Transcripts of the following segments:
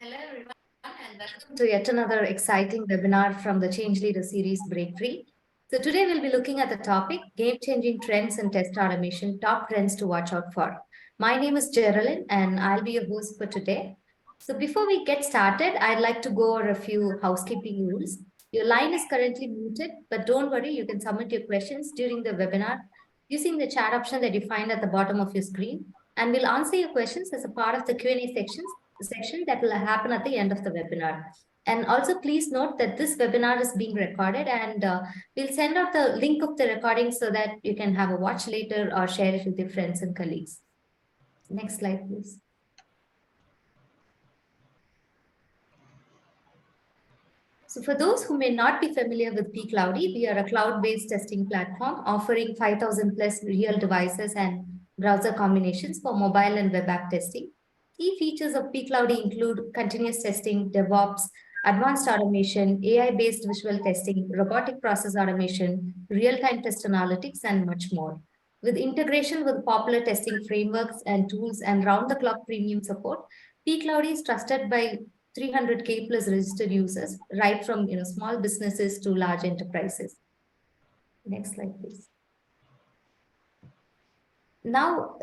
Hello, everyone, and welcome to yet another exciting webinar from the Change Leader series Break Free. So, today we'll be looking at the topic Game Changing Trends in Test Automation, Top Trends to Watch Out For. My name is Geraldine, and I'll be your host for today. So, before we get started, I'd like to go over a few housekeeping rules. Your line is currently muted, but don't worry, you can submit your questions during the webinar using the chat option that you find at the bottom of your screen, and we'll answer your questions as a part of the Q&A section that will happen at the end of the webinar. And also please note that this webinar is being recorded, and we'll send out the link of the recording so that you can have a watch later or share it with your friends and colleagues. Next slide, please. So for those who may not be familiar with pCloudy, we are a cloud-based testing platform offering 5,000 plus real devices and browser combinations for mobile and web app testing. Key features of pCloudy include continuous testing, DevOps, advanced automation, AI-based visual testing, robotic process automation, real-time test analytics, and much more. With integration with popular testing frameworks and tools and round-the-clock premium support, pCloudy is trusted by 300K plus registered users, right from small businesses to large enterprises. Next slide, please. Now,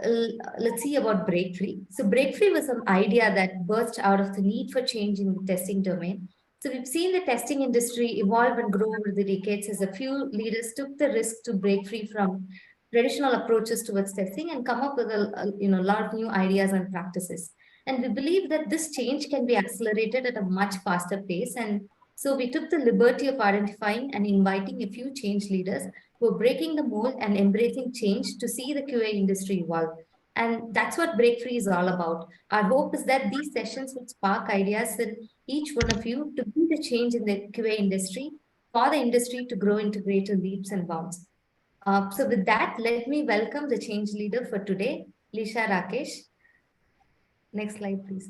let's see about Break Free. So Break Free was an idea that burst out of the need for change in the testing domain. So we've seen the testing industry evolve and grow over the decades as a few leaders took the risk to break free from traditional approaches towards testing and come up with a lot of new ideas and practices. And we believe that this change can be accelerated at a much faster pace. And so we took the liberty of identifying and inviting a few change leaders who are breaking the mold and embracing change to see the QA industry evolve. And that's what Break Free is all about. Our hope is that these sessions would spark ideas in each one of you to be the change in the QA industry for the industry to grow into greater leaps and bounds. So with that, let me welcome the change leader for today, Lisha Rakesh. Next slide, please.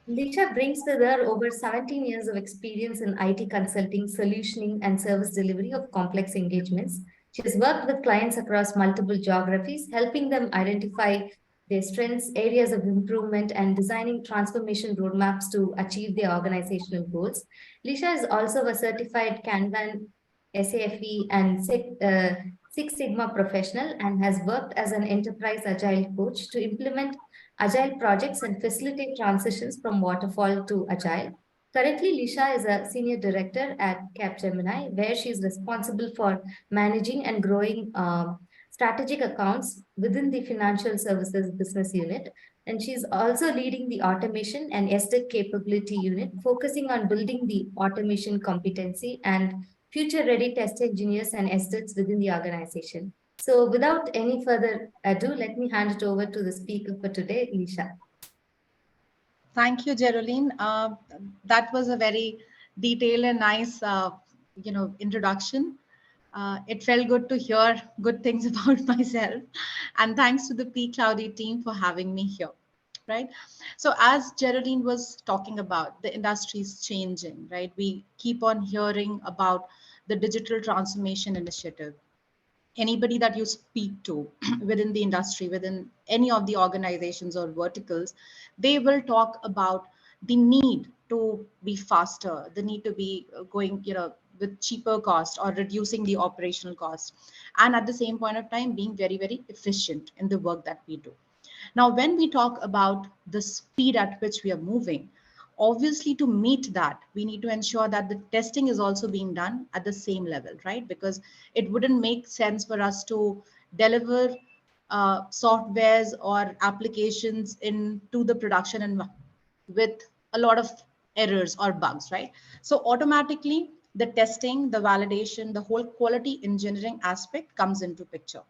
Lisha brings with her over 17 years of experience in IT consulting, solutioning, and service delivery of complex engagements. She has worked with clients across multiple geographies, helping them identify their strengths, areas of improvement, and designing transformation roadmaps to achieve their organizational goals. Lisha is also a certified Kanban, SAFE, and Six Sigma professional and has worked as an enterprise agile coach to implement agile projects and facilitate transitions from waterfall to agile. Currently, Lisha is a senior director at Capgemini, where she is responsible for managing and growing strategic accounts within the financial services business unit. And she's also leading the automation and SDET capability unit, focusing on building the automation competency and future-ready test engineers and SDETs within the organization. So without any further ado, let me hand it over to the speaker for today, Lisha. Thank you, Geraldine. That was a very detailed and nice, introduction. It felt good to hear good things about myself. And thanks to the pCloudy team for having me here, right? So as Geraldine was talking about, the industry is changing, right? We keep on hearing about the digital transformation initiative. Anybody that you speak to within the industry, within any of the organizations or verticals, they will talk about the need to be faster, the need to be going, with cheaper cost or reducing the operational cost. And at the same point of time, being very, very efficient in the work that we do. Now, when we talk about the speed at which we are moving, obviously to meet that, we need to ensure that the testing is also being done at the same level, right? Because it wouldn't make sense for us to deliver softwares or applications into the production and with a lot of errors or bugs, right? So automatically the testing, the validation, the whole quality engineering aspect comes into picture.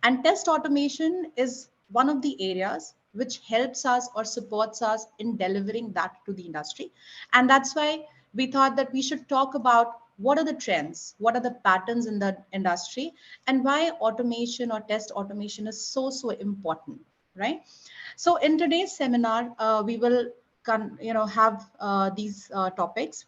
And test automation is one of the areas which helps us or supports us in delivering that to the industry. And that's why we thought that we should talk about what are the trends, what are the patterns in the industry, and why automation or test automation is so, so important, right? So in today's seminar, we will have these topics.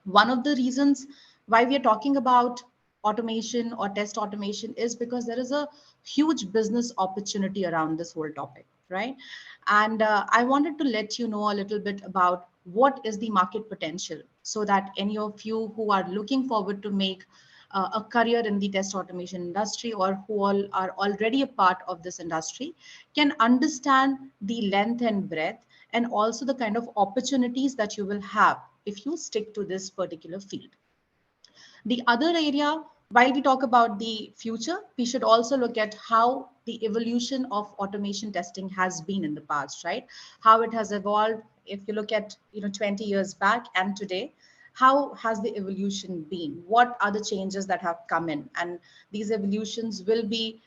One of the reasons why we are talking about automation or test automation is because there is a huge business opportunity around this whole topic, right? And I wanted to let you know a little bit about what is the market potential, so that any of you who are looking forward to make a career in the test automation industry, or who all are already a part of this industry, can understand the length and breadth, and also the kind of opportunities that you will have if you stick to this particular field. The other area, while we talk about the future, we should also look at how the evolution of automation testing has been in the past, right? How it has evolved. If you look at 20 years back and today, how has the evolution been? What are the changes that have come in? And these evolutions will be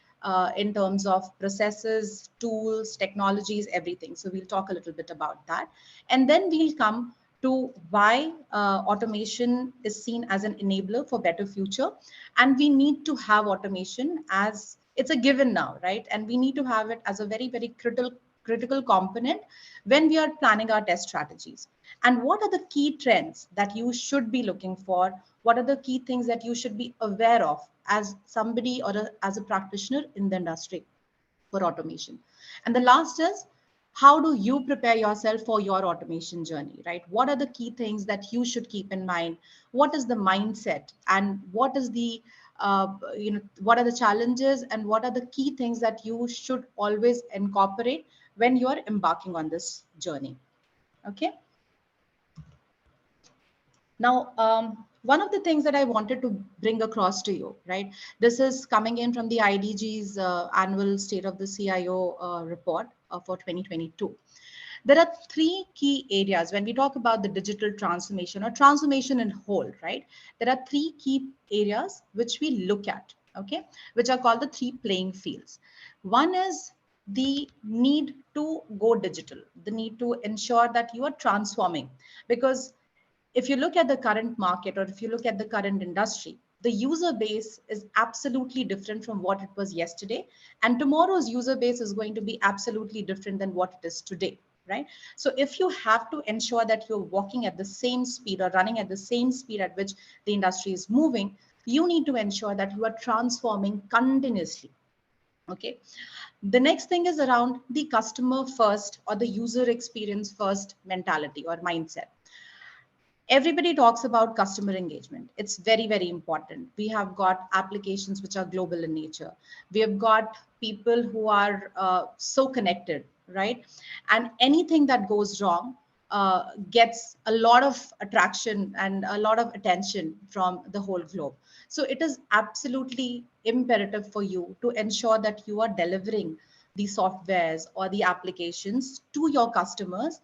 in terms of processes, tools, technologies, everything. So we'll talk a little bit about that. And then we'll come to why automation is seen as an enabler for better future. And we need to have automation as it's a given now, right? And we need to have it as a very, very critical component when we are planning our test strategies. And what are the key trends that you should be looking for? What are the key things that you should be aware of as somebody or as a practitioner in the industry for automation? And the last is, how do you prepare yourself for your automation journey, right? What are the key things that you should keep in mind? What is the mindset, and what is the what are the challenges, and what are the key things that you should always incorporate when you are embarking on this journey? Okay. Now, one of the things that I wanted to bring across to you, right? This is coming in from the IDG's annual State of the CIO report for 2022. There are three key areas when we talk about the digital transformation or transformation in whole, right? There are three key areas which we look at, okay, which are called the three playing fields. One is the need to go digital, the need to ensure that you are transforming, because if you look at the current market, or if you look at the current industry, the user base is absolutely different from what it was yesterday. And tomorrow's user base is going to be absolutely different than what it is today, right? So if you have to ensure that you're walking at the same speed or running at the same speed at which the industry is moving, you need to ensure that you are transforming continuously. Okay. The next thing is around the customer first or the user experience first mentality or mindset. Everybody talks about customer engagement. It's very, very important. We have got applications which are global in nature. We have got people who are so connected, right? And anything that goes wrong gets a lot of attraction and a lot of attention from the whole globe. So it is absolutely imperative for you to ensure that you are delivering the softwares or the applications to your customers,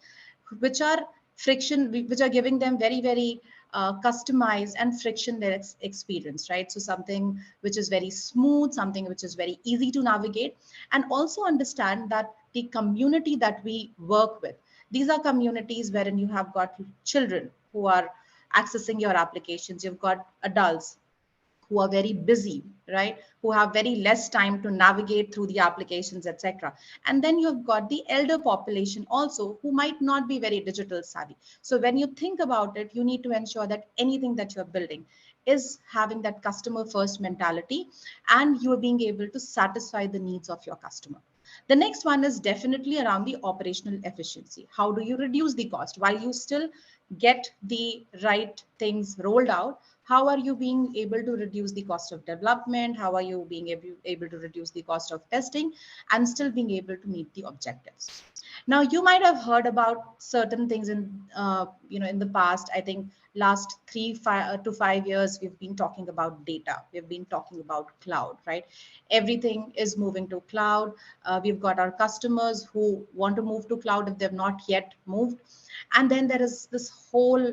which are which are giving them very, very customized and frictionless experience, right? So something which is very smooth, something which is very easy to navigate. And also understand that the community that we work with, these are communities wherein you have got children who are accessing your applications, you've got adults who are very busy, right? Who have very less time to navigate through the applications, etc. And then you've got the elder population also who might not be very digital savvy. So when you think about it, you need to ensure that anything that you're building is having that customer first mentality, and you are being able to satisfy the needs of your customer. The next one is definitely around the operational efficiency. How do you reduce the cost while you still get the right things rolled out? How are you being able to reduce the cost of development? How are you being able to reduce the cost of testing and still being able to meet the objectives? Now, you might have heard about certain things in the past. I think last 3 to 5 years, we've been talking about data. We've been talking about cloud, right? Everything is moving to cloud. We've got our customers who want to move to cloud if they've not yet moved. And then there is this whole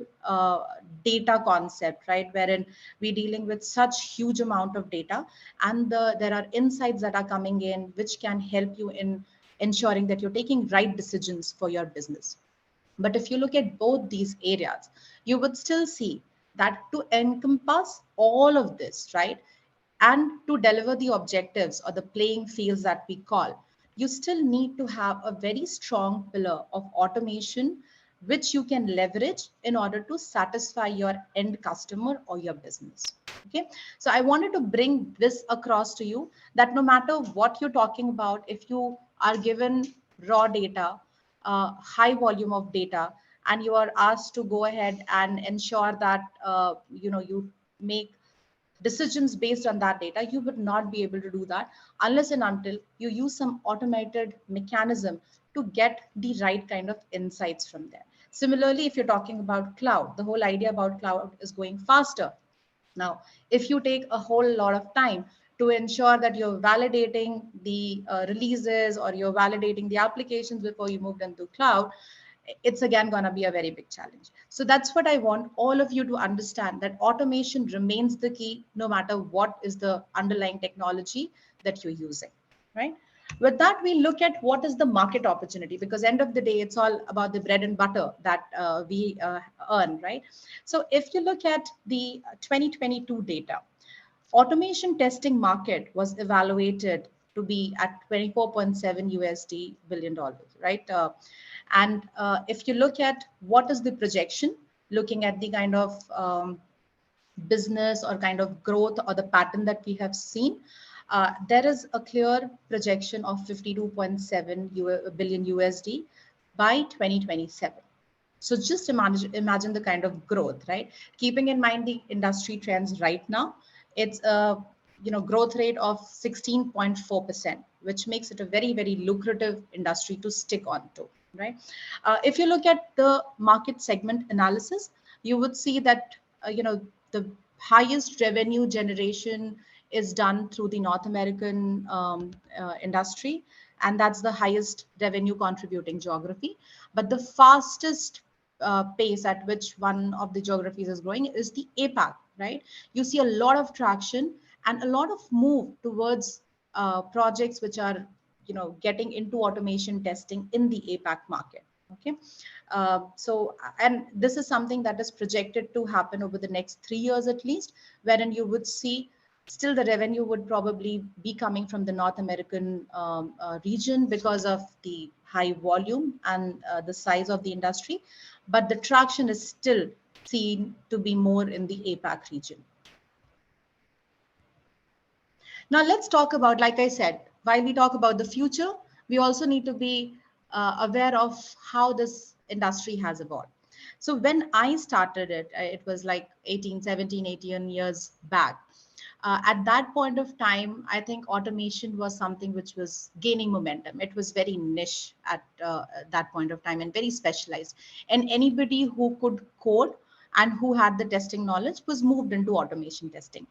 data concept, right, wherein we're dealing with such huge amount of data, and there are insights that are coming in which can help you in ensuring that you're taking right decisions for your business. But if you look at both these areas, you would still see that to encompass all of this, right, and to deliver the objectives or the playing fields that we call, you still need to have a very strong pillar of automation, which you can leverage in order to satisfy your end customer or your business. Okay. So I wanted to bring this across to you, that no matter what you're talking about, if you are given raw data, high volume of data, and you are asked to go ahead and ensure that you make decisions based on that data, you would not be able to do that unless and until you use some automated mechanism to get the right kind of insights from there. Similarly, if you're talking about cloud, the whole idea about cloud is going faster. Now, if you take a whole lot of time to ensure that you're validating the releases or you're validating the applications before you move them to cloud, it's again going to be a very big challenge. So that's what I want all of you to understand, that automation remains the key no matter what is the underlying technology that you're using, right? With that, we look at what is the market opportunity, because end of the day, it's all about the bread and butter that we earn, right? So if you look at the 2022 data, automation testing market was evaluated to be at 24.7 USD billion dollars, right? And if you look at what is the projection, looking at the kind of business or kind of growth or the pattern that we have seen, there is a clear projection of 52.7 billion USD by 2027. So just imagine the kind of growth, right? Keeping in mind the industry trends right now, it's a growth rate of 16.4%, which makes it a very, very lucrative industry to stick on to, right? If you look at the market segment analysis, you would see that the highest revenue generation is done through the North American industry, and that's the highest revenue contributing geography. But the fastest pace at which one of the geographies is growing is the APAC, right? You see a lot of traction and a lot of move towards projects which are getting into automation testing in the APAC market. Okay, and this is something that is projected to happen over the next 3 years at least, wherein you would see still the revenue would probably be coming from the North American region because of the high volume and the size of the industry, but the traction is still seen to be more in the APAC region. Now let's talk about, like I said, while we talk about the future, we also need to be aware of how this industry has evolved. So when I started it was like 18 years back. At that point of time, I think automation was something which was gaining momentum. It was very niche at that point of time and very specialized. And anybody who could code and who had the testing knowledge was moved into automation testing.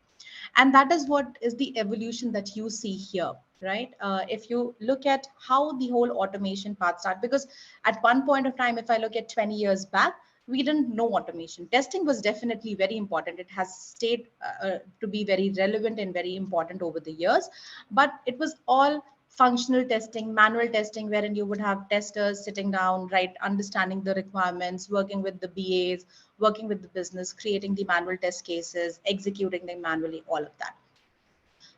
And that is what is the evolution that you see here, right? If you look at how the whole automation path started, because at one point of time, if I look at 20 years back, we didn't know automation. Testing was definitely very important. It has stayed to be very relevant and very important over the years, but it was all functional testing, manual testing, wherein you would have testers sitting down, right, understanding the requirements, working with the BAs, working with the business, creating the manual test cases, executing them manually, all of that.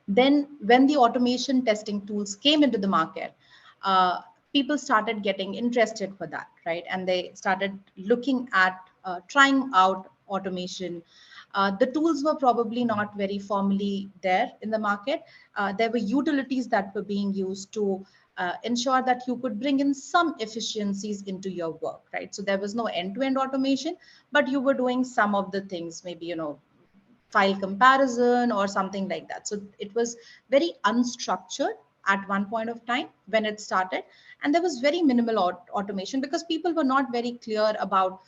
Then when the automation testing tools came into the market, people started getting interested for that, right? And they started looking at trying out automation. The tools were probably not very formally there in the market. There were utilities that were being used to ensure that you could bring in some efficiencies into your work, right? So there was no end-to-end automation, but you were doing some of the things, maybe, file comparison or something like that. So it was very unstructured at one point of time when it started, and there was very minimal automation because people were not very clear about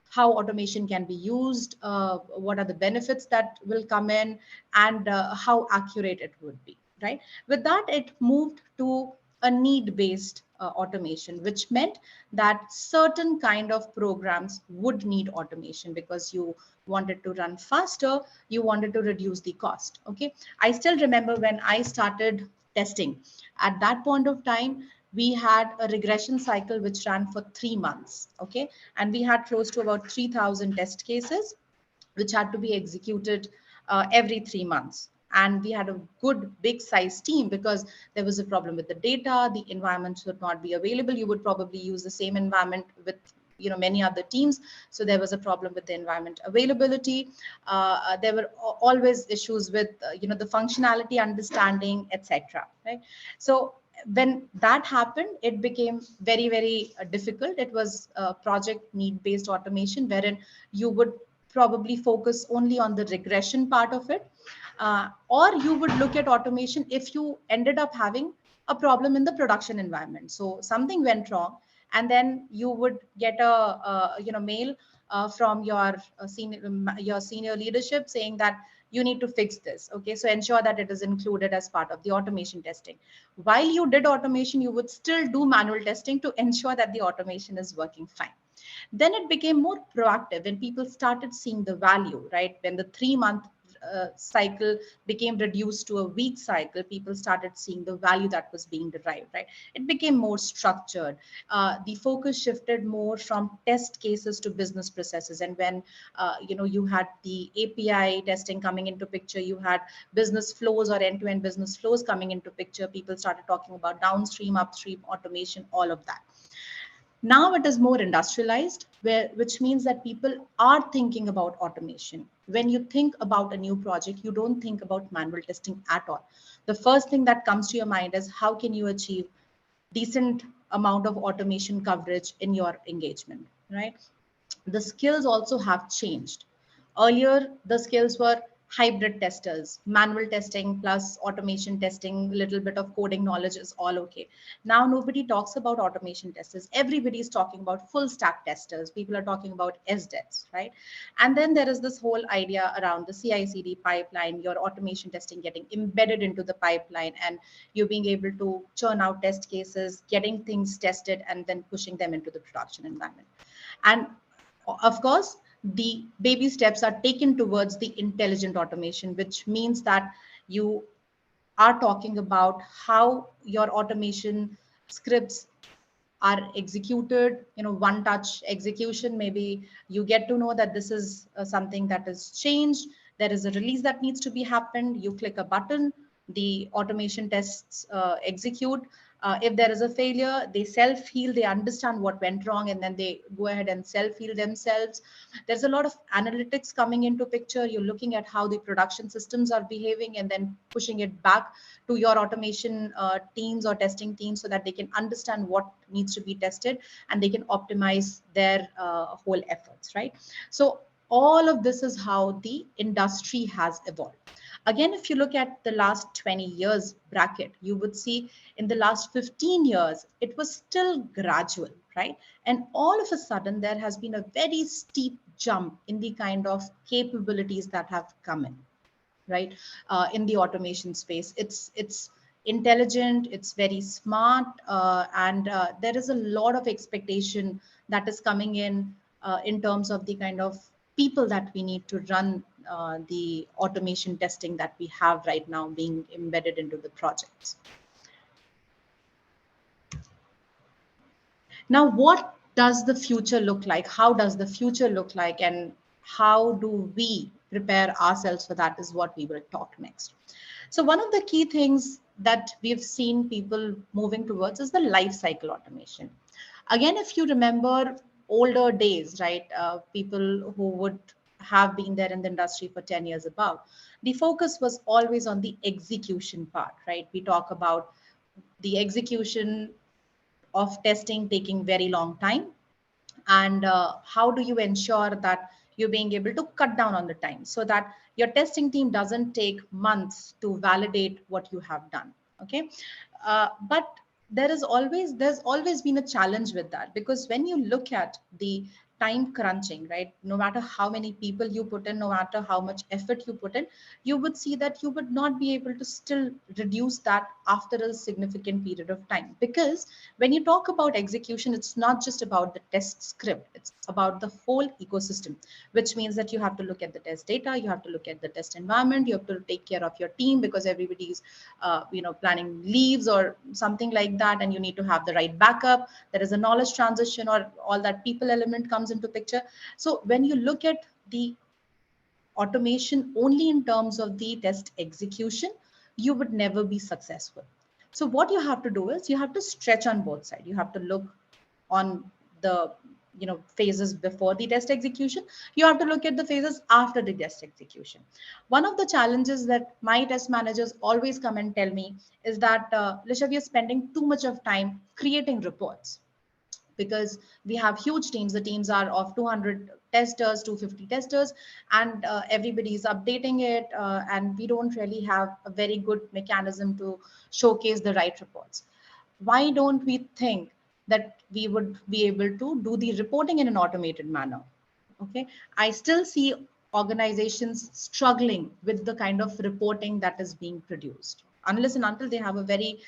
how automation can be used, what are the benefits that will come in, and how accurate it would be, right? With that, it moved to a need-based automation, which meant that certain kind of programs would need automation because you wanted to run faster, you wanted to reduce the cost. Okay, I still remember when I started testing. At that point of time, we had a regression cycle which ran for 3 months. Okay, and we had close to about 3,000 test cases which had to be executed every 3 months. And we had a good big size team because there was a problem with the data, the environment would not be available. You would probably use the same environment with many other teams. So there was a problem with the environment availability. There were always issues with the functionality understanding, etc. Right? So when that happened, it became very, very difficult. It was a project need based automation, wherein you would probably focus only on the regression part of it, or you would look at automation if you ended up having a problem in the production environment. So something went wrong, and then you would get a mail from your senior leadership saying that you need to fix this. Okay, so ensure that it is included as part of the automation testing. While you did automation, you would still do manual testing to ensure that the automation is working fine. Then it became more proactive when people started seeing the value, right? When the 3 month cycle became reduced to a week cycle, people started seeing the value that was being derived, right? It became more structured. The focus shifted more from test cases to business processes. And when you had the API testing coming into picture, you had business flows or end-to-end business flows coming into picture, people started talking about downstream, upstream automation, all of that. Now it is more industrialized, which means that people are thinking about automation. When you think about a new project, you don't think about manual testing at all. The first thing that comes to your mind is how can you achieve decent amount of automation coverage in your engagement, right? The skills also have changed. Earlier, the skills were hybrid testers, manual testing plus automation testing, little bit of coding knowledge is all okay. Now, nobody talks about automation testers. Everybody is talking about full stack testers. People are talking about SDETs, right? And then there is this whole idea around the CI/CD pipeline, your automation testing getting embedded into the pipeline, and you being able to churn out test cases, getting things tested, and then pushing them into the production environment. And of course, the baby steps are taken towards the intelligent automation, which means that you are talking about how your automation scripts are executed, one touch execution. Maybe you get to know that this is something that is changed, there is a release that needs to be happened, you click a button, the automation tests execute. If there is a failure, they self heal, they understand what went wrong, and then they go ahead and self heal themselves. There's a lot of analytics coming into picture. You're looking at how the production systems are behaving and then pushing it back to your automation teams or testing teams so that they can understand what needs to be tested and they can optimize their whole efforts, right? So all of this is how the industry has evolved. Again, if you look at the last 20 years bracket, you would see in the last 15 years, it was still gradual, right? And all of a sudden, there has been a very steep jump in the kind of capabilities that have come in, right? In the automation space, it's intelligent, it's very smart, and there is a lot of expectation that is coming in terms of the kind of people that we need to run the automation testing that we have right now being embedded into the projects. Now, what does the future look like? How does the future look like? And how do we prepare ourselves for that is what we will talk next. So one of the key things that we've seen people moving towards is the life cycle automation. Again, if you remember older days, right, people who would have been there in the industry for 10 years above, the focus was always on the execution part, right? We talk about the execution of testing taking very long time, and how do you ensure that you're being able to cut down on the time so that your testing team doesn't take months to validate what you have done. Okay, but there's always been a challenge with that, because when you look at the time crunching, right, no matter how many people you put in, no matter how much effort you put in, you would see that you would not be able to still reduce that after a significant period of time. Because when you talk about execution, it's not just about the test script, it's about the whole ecosystem, which means that you have to look at the test data, you have to look at the test environment, you have to take care of your team because everybody's planning leaves or something like that, and you need to have the right backup. There is a knowledge transition, or all that people element comes into picture. So when you look at the automation only in terms of the test execution, you would never be successful. So what you have to do is you have to stretch on both sides. You have to look on the phases before the test execution. You have to look at the phases after the test execution. One of the challenges that my test managers always come and tell me is that, Lisha, we are spending too much of time creating reports, because we have huge teams. The teams are of 200 testers, 250 testers, and everybody is updating it, and we don't really have a very good mechanism to showcase the right reports. Why don't we think that we would be able to do the reporting in an automated manner? Okay, I still see organizations struggling with the kind of reporting that is being produced, unless and until they have a very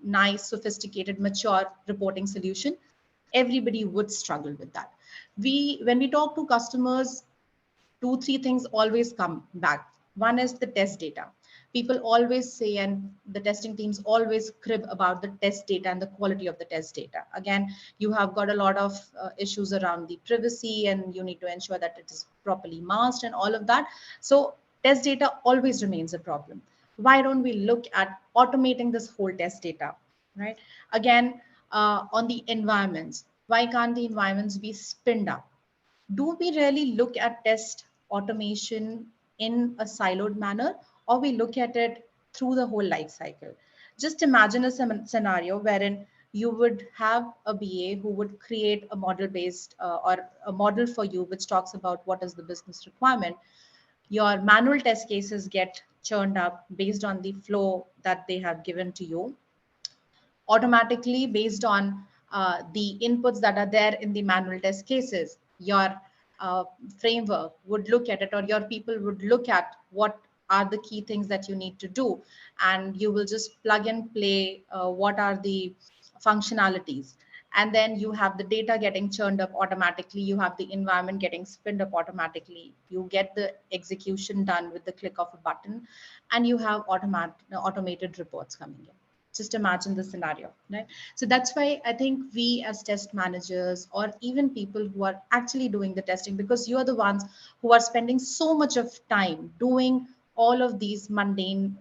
nice, sophisticated, mature reporting solution. Everybody would struggle with that. When we talk to customers, two, three things always come back. One is the test data. People always say, and the testing teams always crib about the test data and the quality of the test data. Again, you have got a lot of issues around the privacy, and you need to ensure that it is properly masked and all of that. So test data always remains a problem. Why don't we look at automating this whole test data, right? Again, on the environments, why can't the environments be spinned up? Do we really look at test automation in a siloed manner, or we look at it through the whole life cycle? Just imagine a scenario wherein you would have a BA who would create a model based or a model for you which talks about what is the business requirement. Your manual test cases get churned up based on the flow that they have given to you automatically, based on the inputs that are there in the manual test cases. Your uh, framework would look at it, or your people would look at what are the key things that you need to do, and you will just plug and play what are the functionalities. And then you have the data getting churned up automatically, you have the environment getting spinned up automatically, you get the execution done with the click of a button, and you have automated reports coming in. Just imagine the scenario, right? So that's why I think we as test managers, or even people who are actually doing the testing, because you are the ones who are spending so much of time doing all of these mundane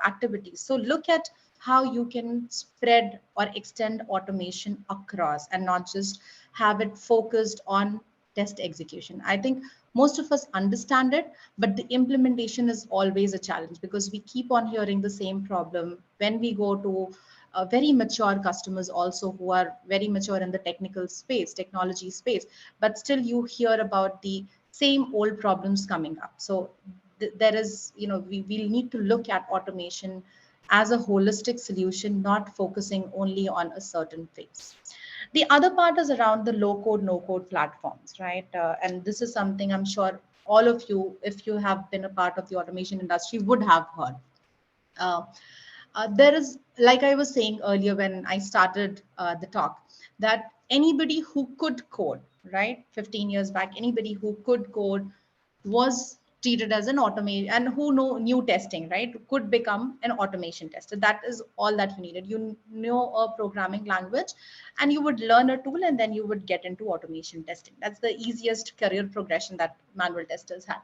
activities. So look at how you can spread or extend automation across, and not just have it focused on test execution. I think most of us understand it, but the implementation is always a challenge, because we keep on hearing the same problem when we go to very mature customers also, who are very mature in the technical space, technology space, but still you hear about the same old problems coming up. So there is, we need to look at automation as a holistic solution, not focusing only on a certain phase. The other part is around the low code, no code platforms, right? And this is something I'm sure all of you, if you have been a part of the automation industry, would have heard. Uh, there is, like I was saying earlier when I started the talk, that anybody who could code, right? 15 years back, anybody who could code was treated as an automation, and who knew testing, right, could become an automation tester. That is all that you needed. You know a programming language, and you would learn a tool, and then you would get into automation testing. That's the easiest career progression that manual testers had.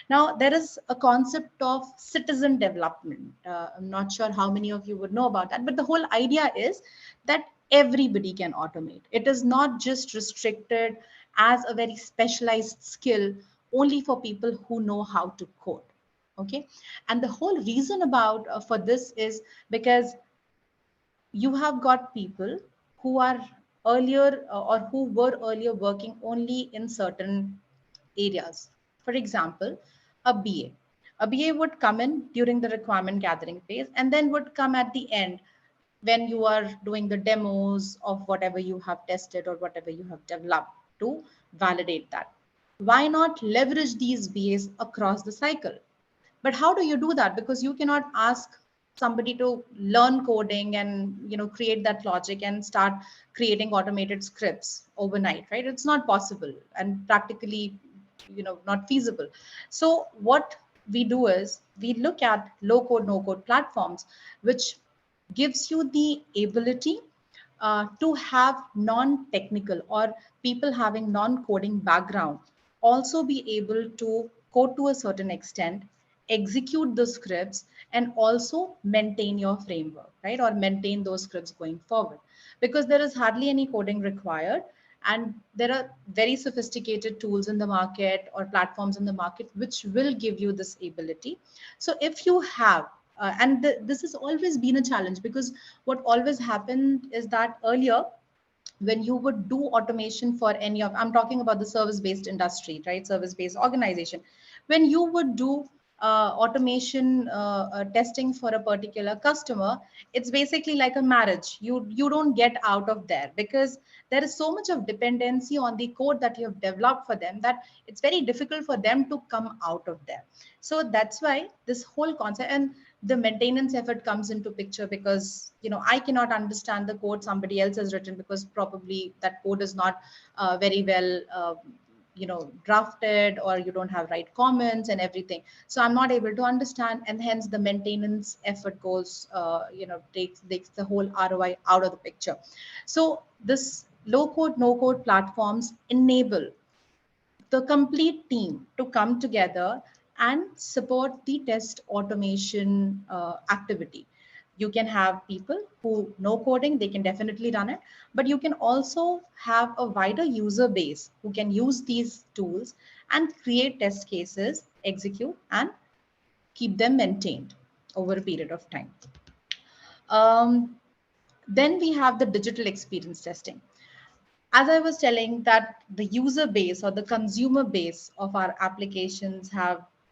Now, there is a concept of citizen development. I'm not sure how many of you would know about that, but the whole idea is that everybody can automate. It is not just restricted as a very specialized skill only for people who know how to code. Okay. And the whole reason about for this is because you have got people who are earlier or who were earlier working only in certain areas. For example, a BA. A BA would come in during the requirement gathering phase, and then would come at the end when you are doing the demos of whatever you have tested or whatever you have developed to validate that. Why not leverage these BAs across the cycle? But how do you do that? Because you cannot ask somebody to learn coding and create that logic and start creating automated scripts overnight, right? It's not possible, and practically not feasible. So what we do is we look at low code no code platforms, which gives you the ability to have non-technical or people having non-coding background also be able to code to a certain extent, execute the scripts, and also maintain your framework, right? Or maintain those scripts going forward, because there is hardly any coding required. And there are very sophisticated tools in the market or platforms in the market which will give you this ability. So if you have this has always been a challenge, because what always happened is that earlier, when you would do automation for any of, I'm talking about the service based industry, right, service based organization, when you would do automation testing for a particular customer, it's basically like a marriage. You don't get out of there, because there is so much of dependency on the code that you have developed for them, that it's very difficult for them to come out of there. So that's why this whole concept, and the maintenance effort comes into picture, because I cannot understand the code somebody else has written, because probably that code is not very well drafted, or you don't have right comments and everything. So I'm not able to understand, and hence the maintenance effort goes takes the whole ROI out of the picture. So this low code no code platforms enable the complete team to come together and support the test automation activity. You can have people who know coding, they can definitely run it, but you can also have a wider user base who can use these tools and create test cases, execute, and keep them maintained over a period of time. Then we have the digital experience testing. As I was telling, that the user base or the consumer base of our applications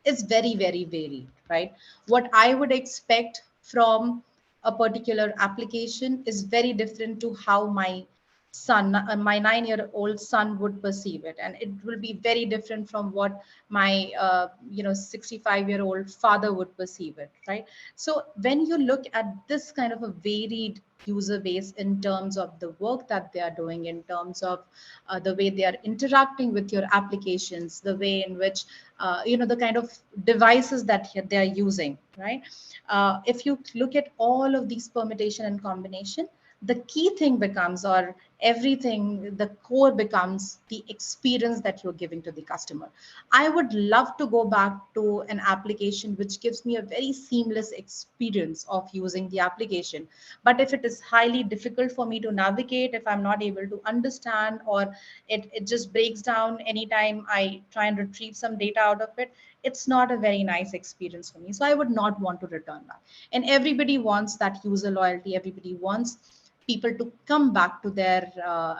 is very, very varied, right? What I would expect from a particular application is very different to how my son, my 9-year-old son would perceive it, and it will be very different from what my 65-year-old father would perceive it, right? So when you look at this kind of a varied user base in terms of the work that they are doing, in terms of the way they are interacting with your applications, the way in which the kind of devices that they are using, right? If you look at all of these permutation and combination, the key thing becomes, or everything, the core becomes the experience that you're giving to the customer. I would love to go back to an application which gives me a very seamless experience of using the application. But if it is highly difficult for me to navigate, if I'm not able to understand, or it just breaks down anytime I try and retrieve some data out of it, it's not a very nice experience for me. So I would not want to return back. And everybody wants that user loyalty. Everybody wants people to come back to their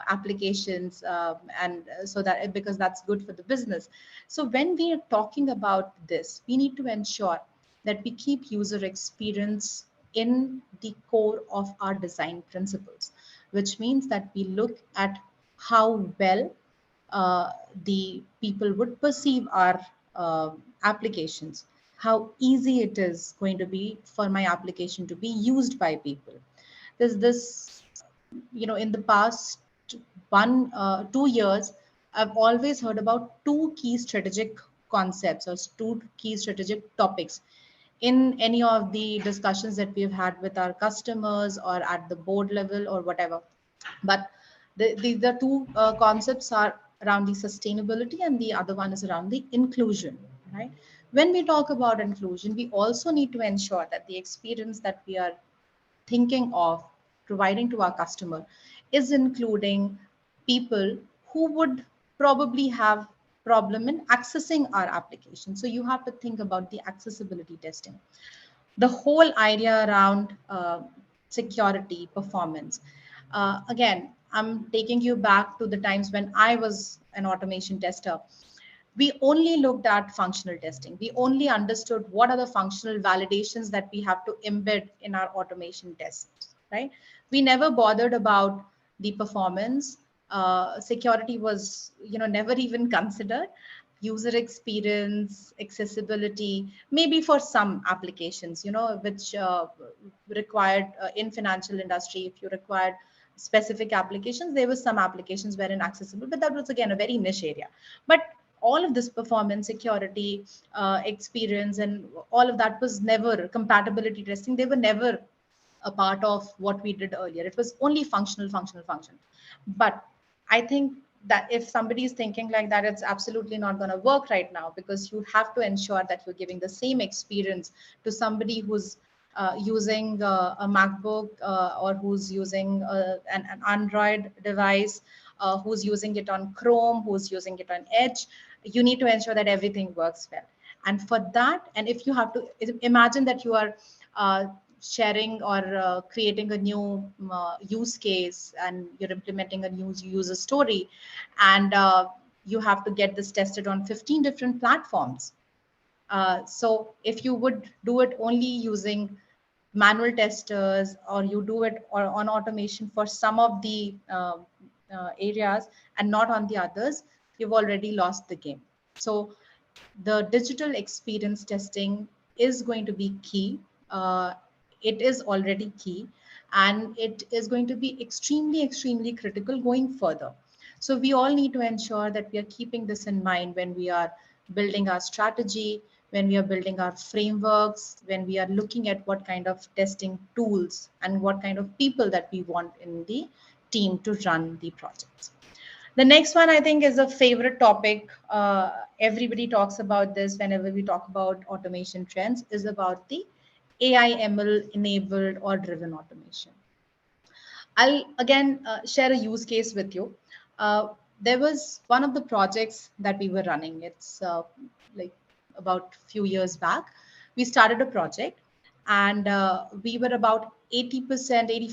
applications, and so that, because that's good for the business. So when we are talking about this, we need to ensure that we keep user experience in the core of our design principles, which means that we look at how well the people would perceive our applications, how easy it is going to be for my application to be used by people. There's this, in the past 2 years, I've always heard about two key strategic concepts, or two key strategic topics in any of the discussions that we've had with our customers or at the board level or whatever. But the two concepts are around the sustainability, and the other one is around the inclusion, right? When we talk about inclusion, we also need to ensure that the experience that we are thinking of providing to our customer is including people who would probably have problem in accessing our application. So you have to think about the accessibility testing, the whole idea around security, performance. Again, I'm taking you back to the times when I was an automation tester. We only looked at functional testing. We only understood what are the functional validations that we have to embed in our automation tests, right? We never bothered about the performance. Security was, never even considered. User experience, accessibility, maybe for some applications, which required in financial industry, if you required specific applications, there were some applications were inaccessible, but that was again a very niche area. But all of this performance, security, experience, and all of that was never compatibility testing. They were never a part of what we did earlier. It was only functional, functional, function. But I think that if somebody is thinking like that, it's absolutely not going to work right now, because you have to ensure that you're giving the same experience to somebody who's using a MacBook or who's using an Android device, who's using it on Chrome, who's using it on Edge. You need to ensure that everything works well. And for that, and if you have to imagine that you are sharing or creating a new use case, and you're implementing a new user story, and you have to get this tested on 15 different platforms. So if you would do it only using manual testers, or you do it or on automation for some of the areas and not on the others, you've already lost the game. So the digital experience testing is going to be key. It is already key, and it is going to be extremely, extremely critical going further. So we all need to ensure that we are keeping this in mind when we are building our strategy, when we are building our frameworks, when we are looking at what kind of testing tools and what kind of people that we want in the team to run the projects. The next one, I think, is a favorite topic. Everybody talks about this whenever we talk about automation trends, is about the AI ML enabled or driven automation. I'll again share a use case with you. There was one of the projects that we were running. It's like about a few years back. We started a project, and we were about 80%,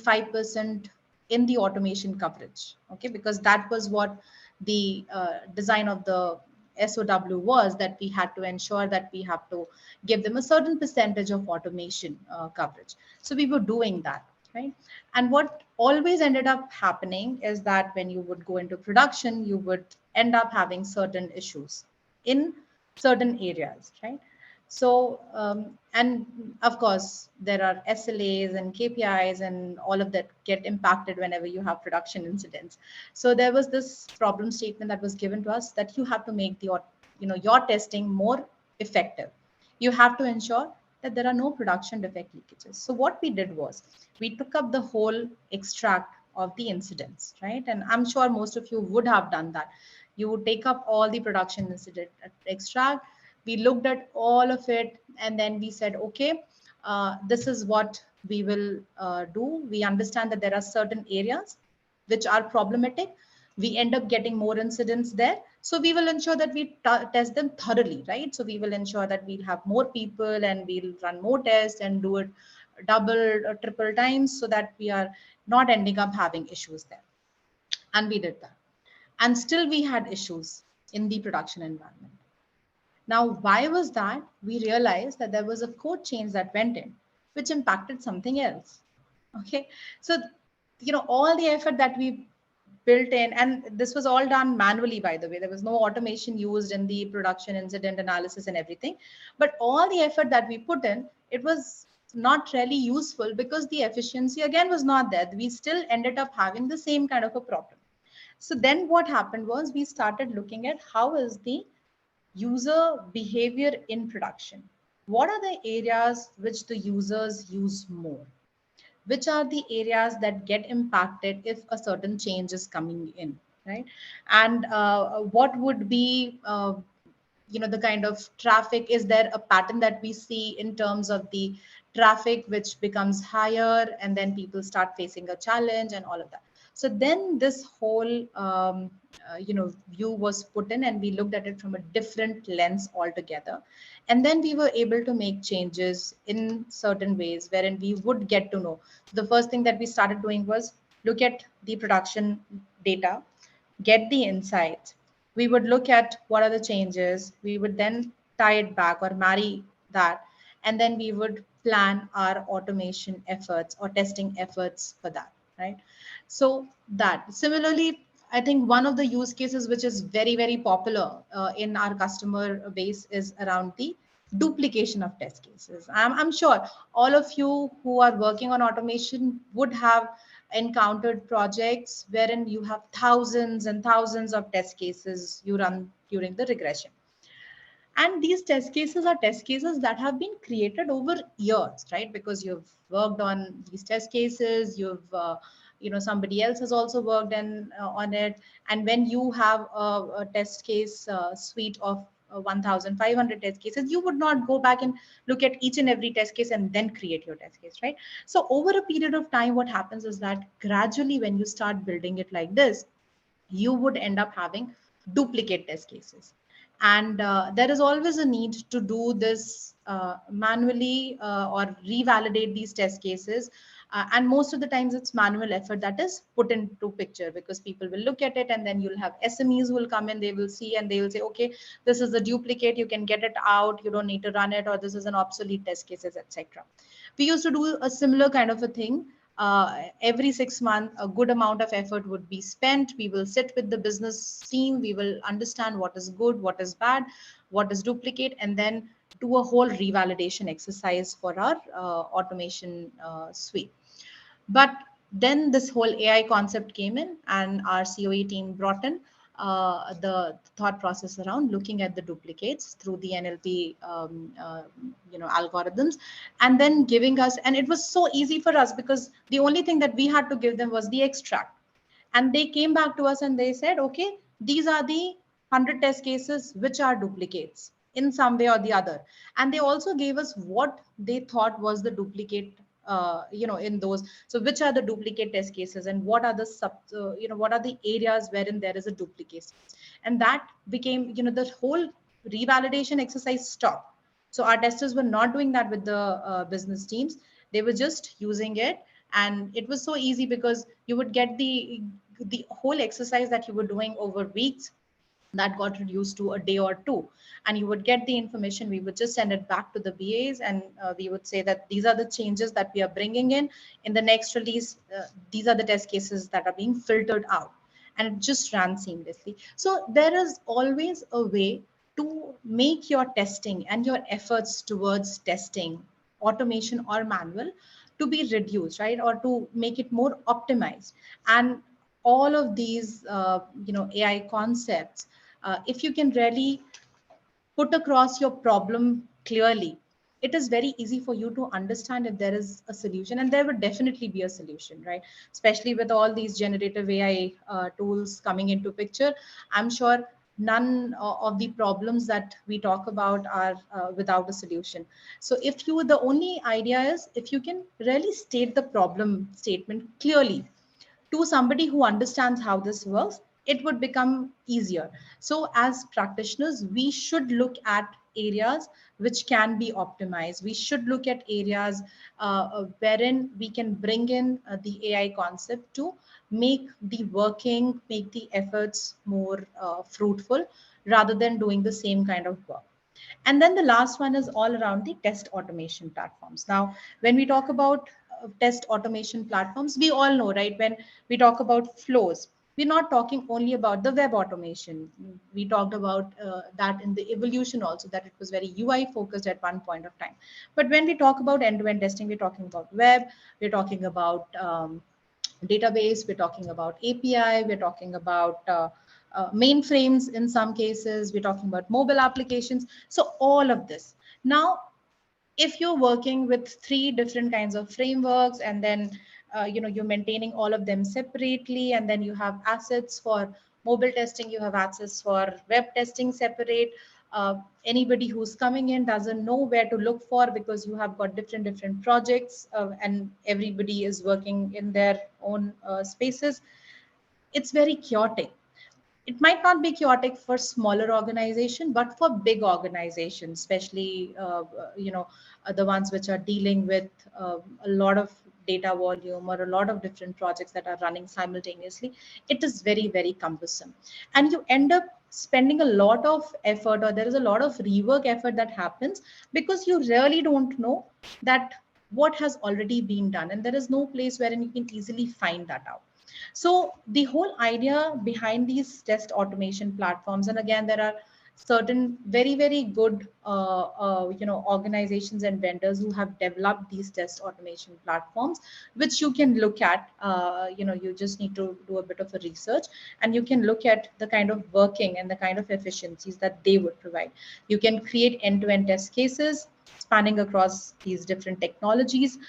85% in the automation coverage. Okay, because that was what the design of the SOW was, that we had to ensure that we have to give them a certain percentage of automation coverage. So we were doing that, right? And what always ended up happening is that when you would go into production, you would end up having certain issues in certain areas, right? So, and of course, there are SLAs and KPIs and all of that get impacted whenever you have production incidents. So there was this problem statement that was given to us, that you have to make the, your testing more effective. You have to ensure that there are no production defect leakages. So what we did was, we took up the whole extract of the incidents, right? And I'm sure most of you would have done that. You would take up all the production incident extract. We looked at all of it, and then we said, okay, this is what we will do. We understand that there are certain areas which are problematic. We end up getting more incidents there. So we will ensure that we test them thoroughly, right? So we will ensure that we'll have more people, and we'll run more tests and do it double or triple times, so that we are not ending up having issues there. And we did that. And still we had issues in the production environment. Now, why was that? We realized that there was a code change that went in, which impacted something else. Okay. So, all the effort that we built in, and this was all done manually, by the way. There was no automation used in the production incident analysis and everything. But all the effort that we put in, it was not really useful, because the efficiency again was not there. We still ended up having the same kind of a problem. So then what happened was, we started looking at how is the user behavior in production. What are the areas which the users use more? Which are the areas that get impacted if a certain change is coming in, right? And what would be the kind of traffic? Is there a pattern that we see in terms of the traffic which becomes higher, and then people start facing a challenge and all of that? So then this whole view was put in, and we looked at it from a different lens altogether. And then we were able to make changes in certain ways, wherein we would get to know. The first thing that we started doing was look at the production data, get the insights. We would look at what are the changes. We would then tie it back or marry that. And then we would plan our automation efforts or testing efforts for that, right? So that similarly, I think one of the use cases which is very, very popular in our customer base is around the duplication of test cases. I'm sure all of you who are working on automation would have encountered projects wherein you have thousands and thousands of test cases you run during the regression. And these test cases are test cases that have been created over years, right? Because you've worked on these test cases, somebody else has also worked on it. And when you have a test case suite of 1,500 test cases, you would not go back and look at each and every test case and then create your test case, right? So over a period of time, what happens is that gradually when you start building it like this, you would end up having duplicate test cases. And there is always a need to do this manually or revalidate these test cases. And most of the times it's manual effort that is put into picture, because people will look at it, and then you'll have SMEs who will come in, they will see and they will say, okay, this is the duplicate, you can get it out, you don't need to run it, or this is an obsolete test cases, etc. We used to do a similar kind of a thing. Every 6 months, a good amount of effort would be spent. We will sit with the business team, we will understand what is good, what is bad, what is duplicate, and then do a whole revalidation exercise for our automation suite. But then this whole AI concept came in, and our COE team brought in the thought process around looking at the duplicates through the NLP algorithms, and then giving us, and it was so easy for us because the only thing that we had to give them was the extract. And they came back to us and they said, okay, these are the 100 test cases which are duplicates in some way or the other. And they also gave us what they thought was the duplicate, in those. So which are the duplicate test cases, and what are the what are the areas wherein there is a duplicate. And that became, the whole revalidation exercise stopped. So our testers were not doing that with the business teams. They were just using it. And it was so easy because you would get the whole exercise that you were doing over weeks, that got reduced to a day or two. And you would get the information, we would just send it back to the BAs, and we would say that these are the changes that we are bringing in the next release. These are the test cases that are being filtered out, and it just ran seamlessly. So there is always a way to make your testing and your efforts towards testing, automation or manual, to be reduced, right? Or to make it more optimized. And all of these AI concepts, if you can really put across your problem clearly, it is very easy for you to understand if there is a solution, and there would definitely be a solution, right? Especially with all these generative AI tools coming into picture, I'm sure none of the problems that we talk about are without a solution. So if you, the only idea is, if you can really state the problem statement clearly to somebody who understands how this works, it would become easier. So as practitioners, we should look at areas which can be optimized. We should look at areas wherein we can bring in the AI concept to make the working, make the efforts more fruitful, rather than doing the same kind of work. And then the last one is all around the test automation platforms. Now, when we talk about test automation platforms, we all know, right? When we talk about flows, we're not talking only about the web automation. We talked about that in the evolution also, that it was very UI focused at one point of time. But when we talk about end-to-end testing, we're talking about web, we're talking about database, we're talking about API, we're talking about mainframes in some cases, we're talking about mobile applications. So all of this. Now, if you're working with 3 different kinds of frameworks, and then you're maintaining all of them separately, and then you have assets for mobile testing, you have access for web testing separate. Anybody who's coming in doesn't know where to look for, because you have got different projects, and everybody is working in their own spaces. It's very chaotic. It might not be chaotic for smaller organization, but for big organizations, especially the ones which are dealing with a lot of data volume, or a lot of different projects that are running simultaneously, it is very cumbersome. And you end up spending a lot of effort, or there is a lot of rework effort that happens, because you really don't know that what has already been done, and there is no place wherein you can easily find that out. So the whole idea behind these test automation platforms, and again, there are certain very good organizations and vendors who have developed these test automation platforms, which you can look at. You just need to do a bit of a research, and you can look at the kind of working and the kind of efficiencies that they would provide. You can create end-to-end test cases spanning across these different technologies.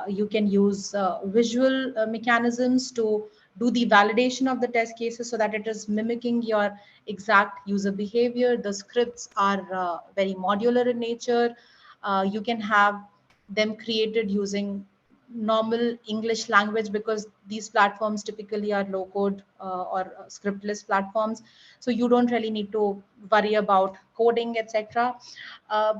You can use visual mechanisms to do the validation of the test cases, so that it is mimicking your exact user behavior. The scripts are very modular in nature. You can have them created using normal English language, because these platforms typically are low code or scriptless platforms. So you don't really need to worry about coding, etc. Uh,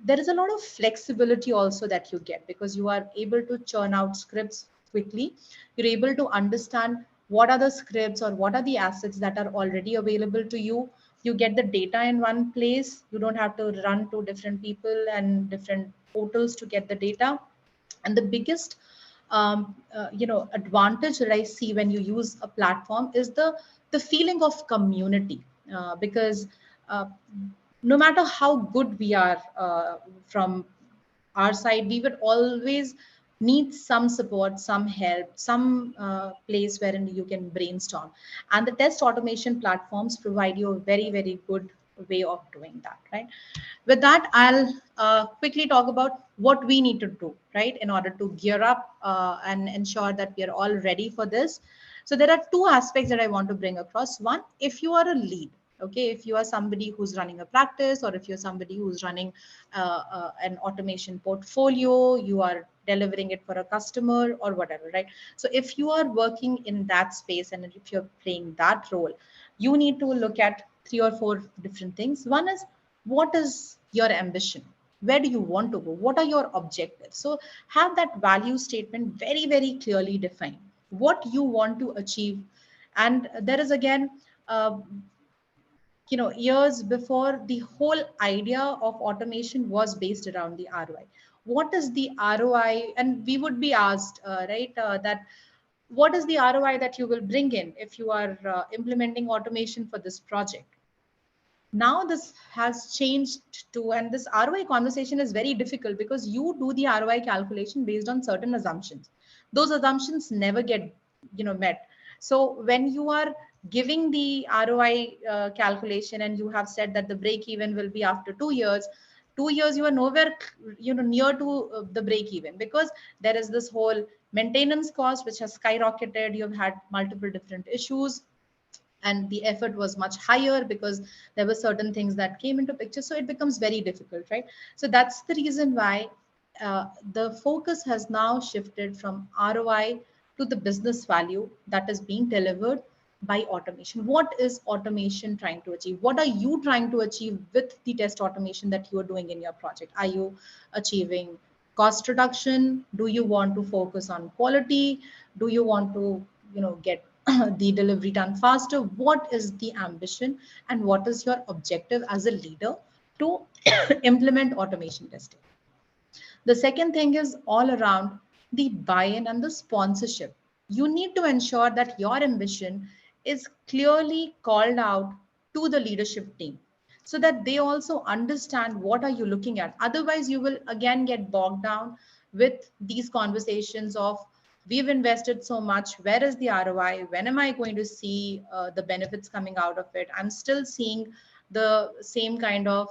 there is a lot of flexibility also that you get, because you are able to churn out scripts quickly. You're able to understand what are the scripts or what are the assets that are already available to you. You get the data in one place. You don't have to run to different people and different portals to get the data. And the biggest advantage that I see when you use a platform is the feeling of community, because uh, no matter how good we are from our side, we would always need some support, some help, some place wherein you can brainstorm. And the test automation platforms provide you a very, very good way of doing that, right? With that, I'll quickly talk about what we need to do, right, in order to gear up and ensure that we are all ready for this. So there are two aspects that I want to bring across. One, if you are a lead, okay, if you are somebody who's running a practice, or if you're somebody who's running an automation portfolio, you are delivering it for a customer or whatever, right? So if you are working in that space and if you're playing that role, you need to look at three or four different things. One is, what is your ambition? Where do you want to go? What are your objectives? So have that value statement very, very clearly defined, what you want to achieve. And there is again, uh, years before, the whole idea of automation was based around the ROI. What is the ROI? And we would be asked, right, that what is the ROI that you will bring in if you are implementing automation for this project? Now this has changed to, and this ROI conversation is very difficult, because you do the ROI calculation based on certain assumptions. Those assumptions never get met. So when you are giving the ROI calculation, and you have said that the break even will be after 2 years, 2 years you are nowhere near to the break even, because there is this whole maintenance cost which has skyrocketed. You've had multiple different issues, and the effort was much higher because there were certain things that came into picture. So it becomes very difficult, right? So that's the reason why the focus has now shifted from ROI to the business value that is being delivered by automation. What is automation trying to achieve? What are you trying to achieve with the test automation that you are doing in your project? Are you achieving cost reduction? Do you want to focus on quality? Do you want to get the delivery done faster? What is the ambition, and what is your objective as a leader to implement automation testing? The second thing is all around the buy-in and the sponsorship. You need to ensure that your ambition is clearly called out to the leadership team, so that they also understand what are you looking at. Otherwise, you will again get bogged down with these conversations of, we've invested so much, where is the ROI? When am I going to see the benefits coming out of it? I'm still seeing the same kind of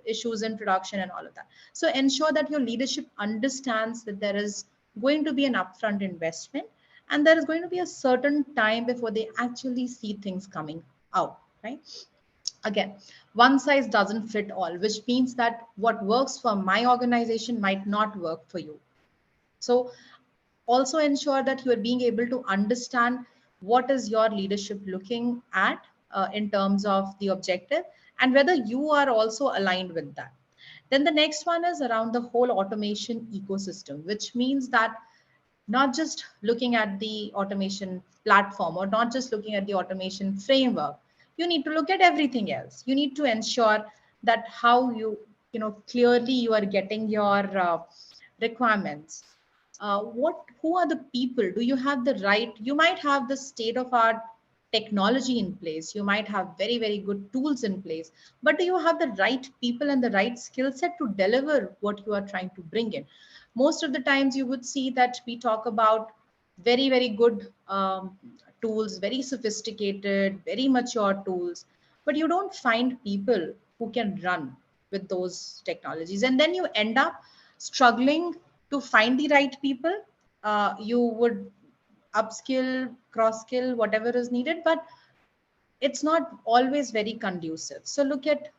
issues in production and all of that. So ensure that your leadership understands that there is going to be an upfront investment, and there is going to be a certain time before they actually see things coming out, right? Again, one size doesn't fit all, which means that what works for my organization might not work for you. So also ensure that you are being able to understand what is your leadership looking at in terms of the objective, and whether you are also aligned with that. Then the next one is around the whole automation ecosystem, which means that not just looking at the automation platform, or not just looking at the automation framework, you need to look at everything else. You need to ensure that how clearly you are getting your requirements. Who are the people? Do you have the right? You might have the state of art technology in place, you might have very, very good tools in place, but do you have the right people and the right skill set to deliver what you are trying to bring in? Most of the times you would see that we talk about very, very good tools, very sophisticated, very mature tools, but you don't find people who can run with those technologies, and then you end up struggling to find the right people. You would upskill, cross skill, whatever is needed, but it's not always very conducive. So look at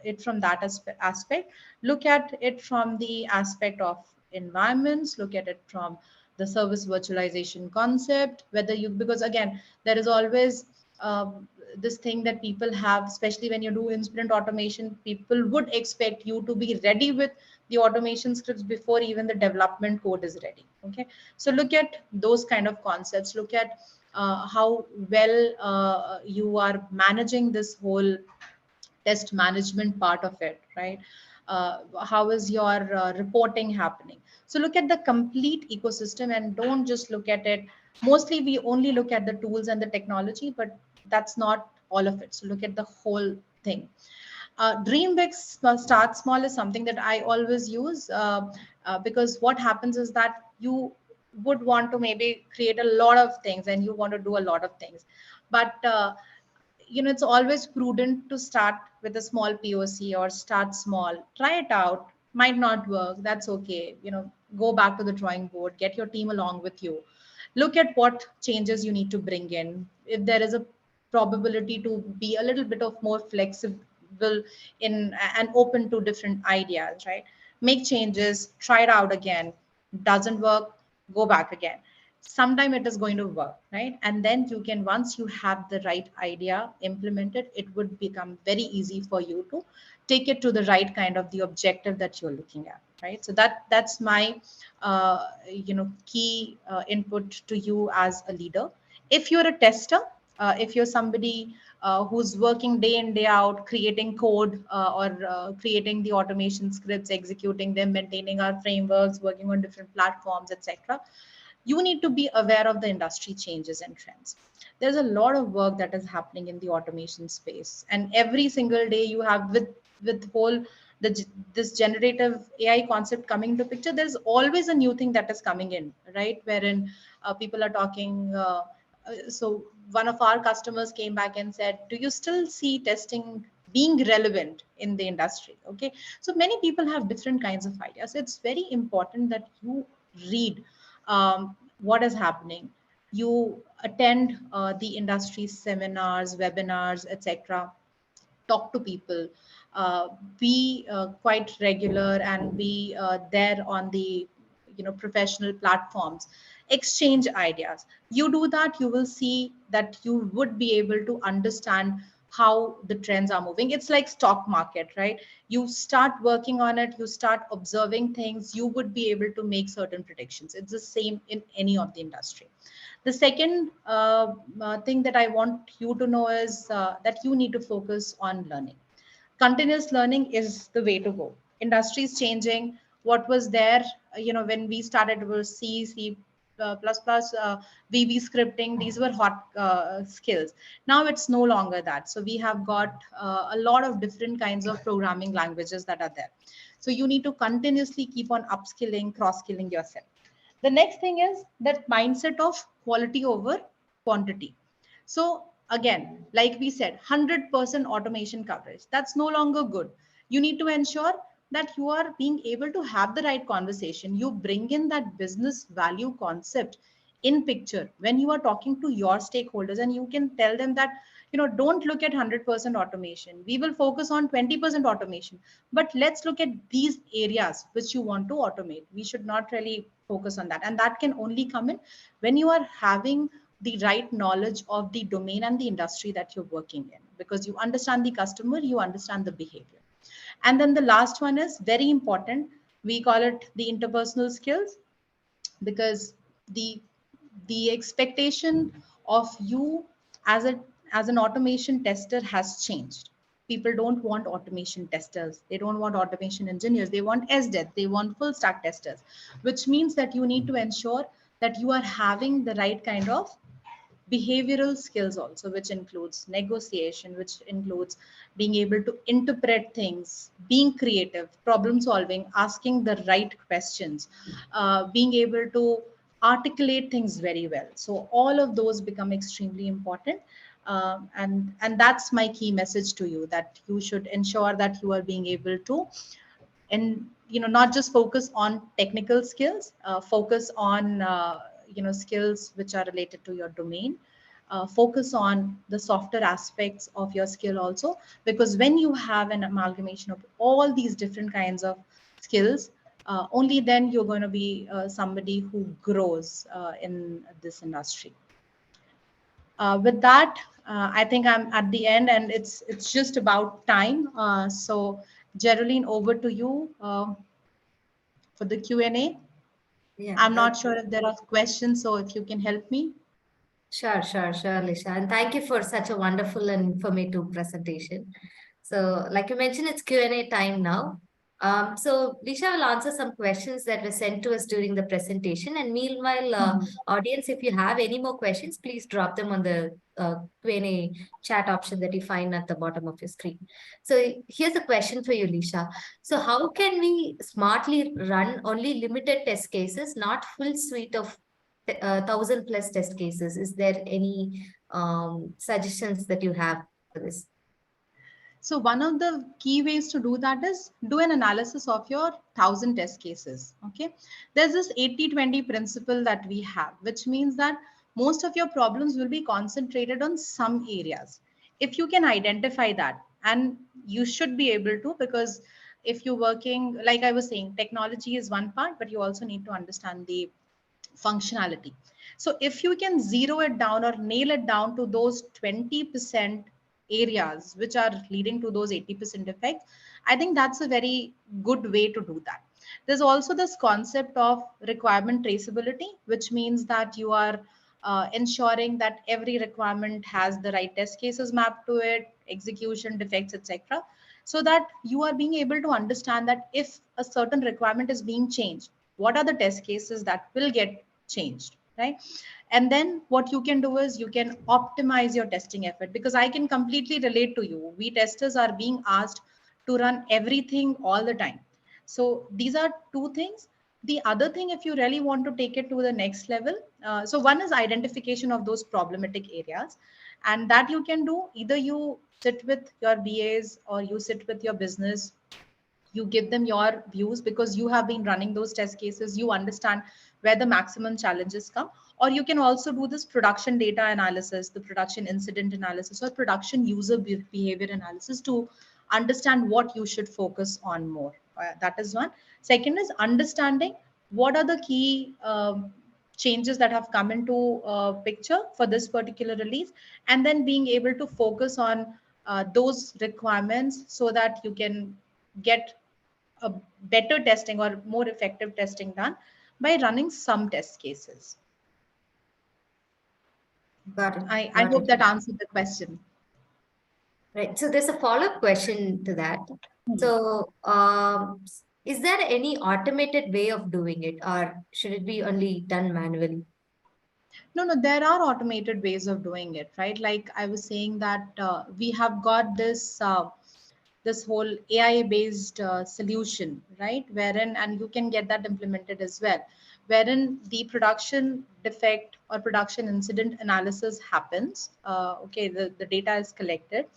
it from that aspect. Look at it from the aspect of environments. Look at it from the service virtualization concept, whether you, because again, there is always this thing that people have, especially when you do incident automation, people would expect you to be ready with the automation scripts before even the development code is ready. Okay, so look at those kind of concepts, look at how well you are managing this whole test management part of it, right? How is your reporting happening? So look at the complete ecosystem and don't just look at it. Mostly we only look at the tools and the technology, but that's not all of it. So look at the whole thing. Dream big, start small is something that I always use, because what happens is that you would want to maybe create a lot of things and you want to do a lot of things, but it's always prudent to start with a small POC or start small, try it out. Might not work, that's okay. Go back to the drawing board, get your team along with you, look at what changes you need to bring in. If there is a probability to be a little bit of more flexible in and open to different ideas, right? Make changes, try it out again. Doesn't work, go back again. Sometime it is going to work, right? And then you can, once you have the right idea implemented, it would become very easy for you to take it to the right kind of the objective that you're looking at, right? So that's my key input to you as a leader. If you're a tester, if you're somebody who's working day in day out creating code, or creating the automation scripts, executing them, maintaining our frameworks, working on different platforms, etc., you need to be aware of the industry changes and trends. There's a lot of work that is happening in the automation space, and every single day you have, with whole this generative AI concept coming into picture, there's always a new thing that is coming in, right? Wherein people are talking. So one of our customers came back and said, "Do you still see testing being relevant in the industry?" Okay, so many people have different kinds of ideas. So it's very important that you read what is happening. You attend the industry seminars, webinars, etc. Talk to people, uh, be quite regular, and be there on the professional platforms. Exchange ideas. You do that, you will see that you would be able to understand how the trends are moving. It's like stock market, right? You start working on it, you start observing things, you would be able to make certain predictions. It's the same in any of the industry. The second thing that I want you to know is that you need to focus on learning. Continuous learning is the way to go. Industry is changing. What was there, when we started, was C, plus plus, VB scripting. These were hot skills. Now it's no longer that. So we have got a lot of different kinds of programming languages that are there. So you need to continuously keep on upskilling, cross skilling yourself. The next thing is that mindset of quality over quantity. So again, like we said, 100% automation coverage, that's no longer good. You need to ensure that you are being able to have the right conversation. You bring in that business value concept in picture when you are talking to your stakeholders, and you can tell them that, don't look at 100% automation. We will focus on 20% automation, but let's look at these areas which you want to automate. We should not really focus on that. And that can only come in when you are having the right knowledge of the domain and the industry that you're working in, because you understand the customer, you understand the behavior. And then the last one is very important. We call it the interpersonal skills, because the expectation of you as a as an automation tester has changed. People don't want automation testers, they don't want automation engineers, they want SDET, they want full stack testers, which means that you need to ensure that you are having the right kind of behavioral skills also, which includes negotiation, which includes being able to interpret things, being creative, problem solving, asking the right questions, being able to articulate things very well. So all of those become extremely important. And that's my key message to you, that you should ensure that you are being able to, and not just focus on technical skills, focus on skills which are related to your domain, focus on the softer aspects of your skill also, because when you have an amalgamation of all these different kinds of skills, only then you're going to be somebody who grows in this industry. With that, I think I'm at the end, and it's just about time. So, Geraldine, over to you for the Q&A. Yeah, I'm not sure if there are questions, so if you can help me. sure, Lisha. And thank you for such a wonderful and informative presentation. So, like you mentioned, it's Q&A time now. So, Lisha will answer some questions that were sent to us during the presentation. And meanwhile, Mhm. audience, if you have any more questions, please drop them on the Q&A chat option that you find at the bottom of your screen. So, here's a question for you, Lisha. So, how can we smartly run only limited test cases, not full suite of 1,000+ test cases? Is there any suggestions that you have for this? So one of the key ways to do that is do an analysis of your 1,000 test cases. Okay. There's this 80-20 principle that we have, which means that most of your problems will be concentrated on some areas. If you can identify that, and you should be able to, because if you're working, like I was saying, technology is one part, but you also need to understand the functionality. So if you can zero it down or nail it down to those 20% areas which are leading to those 80% effects, I think that's a very good way to do that. There's also this concept of requirement traceability, which means that you are ensuring that every requirement has the right test cases mapped to it, execution defects, etc., so that you are being able to understand that if a certain requirement is being changed, what are the test cases that will get changed, right? And then what you can do is you can optimize your testing effort, because I can completely relate to you. We testers are being asked to run everything all the time. So these are two things. The other thing, if you really want to take it to the next level, so one is identification of those problematic areas, and that you can do either you sit with your BAs or you sit with your business, you give them your views because you have been running those test cases, you understand where the maximum challenges come. Or you can also do this production data analysis, the production incident analysis, or production user behavior analysis to understand what you should focus on more. That is one. Second is understanding what are the key changes that have come into picture for this particular release, and then being able to focus on those requirements so that you can get a better testing or more effective testing done by running some test cases. Got it. I Got hope it. that answered the question. Right. So there's a follow-up question to that. Hmm. So, is there any automated way of doing it, or should it be only done manually? No, there are automated ways of doing it, right? Like I was saying that we have got this whole AI based solution, right? Wherein, and you can get that implemented as well, wherein the production defect or production incident analysis happens. Okay, the data is collected,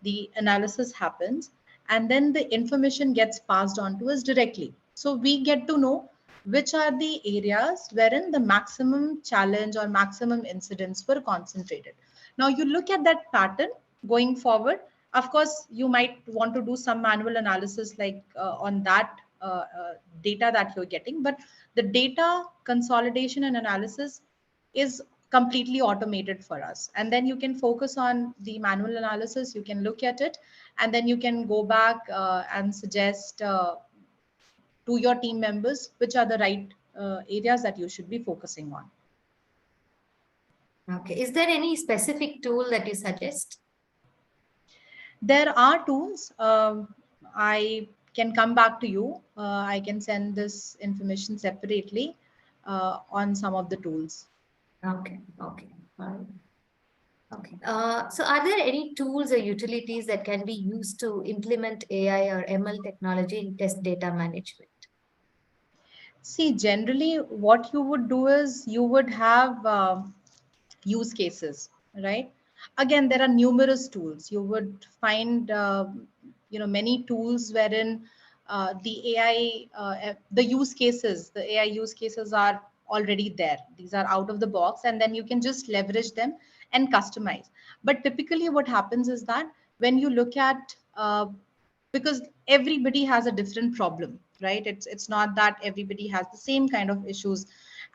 the analysis happens, and then the information gets passed on to us directly. So we get to know which are the areas wherein the maximum challenge or maximum incidents were concentrated. Now you look at that pattern going forward. Of course, you might want to do some manual analysis like on that data that you're getting, but the data consolidation and analysis is completely automated for us. And then you can focus on the manual analysis, you can look at it, and then you can go back and suggest to your team members which are the right areas that you should be focusing on. Okay. Is there any specific tool that you suggest? There are tools. I can come back to you. I can send this information separately on some of the tools. Okay. Okay. All right. Okay. So are there any tools or utilities that can be used to implement AI or ML technology in test data management? See, generally, what you would do is you would have use cases, right? Again, there are numerous tools. You would find, many tools wherein the AI, the use cases, the AI use cases are already there. These are out of the box, and then you can just leverage them and customize. But typically, what happens is that when you look at because everybody has a different problem. right? It's not that everybody has the same kind of issues,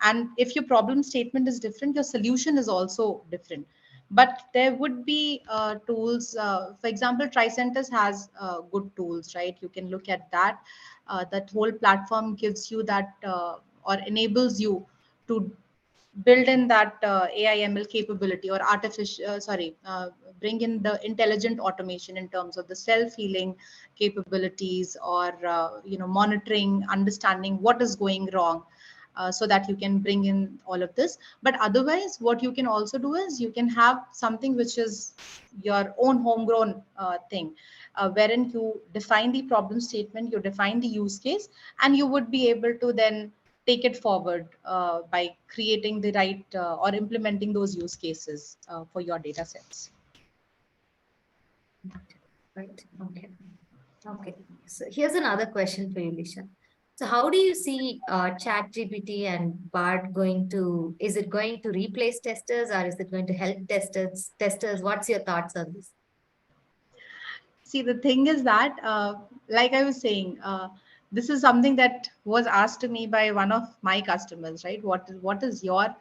and if your problem statement is different, your solution is also different. But there would be tools. For example, Tricentis has good tools, right? You can look at that. That whole platform gives you that or enables you to build in that AI ML capability, or bring in the intelligent automation in terms of the self-healing capabilities, or monitoring, understanding what is going wrong, so that you can bring in all of this. But otherwise, what you can also do is you can have something which is your own homegrown thing, wherein you define the problem statement, you define the use case, and you would be able to then take it forward by creating the right or implementing those use cases for your data sets. Right. Okay. Okay. So here's another question for you, Lisha. So how do you see ChatGPT and BART is it going to replace testers, or is it going to help testers? What's your thoughts on this? See, the thing is that, like I was saying, this is something that was asked to me by one of my customers, right? What is your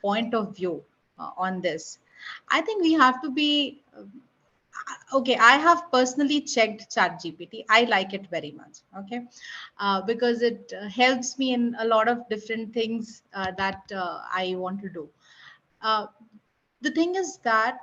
point of view on this? I think we have to be okay. I have personally checked ChatGPT. I like it very much. Okay, because it helps me in a lot of different things that I want to do. Uh, the thing is that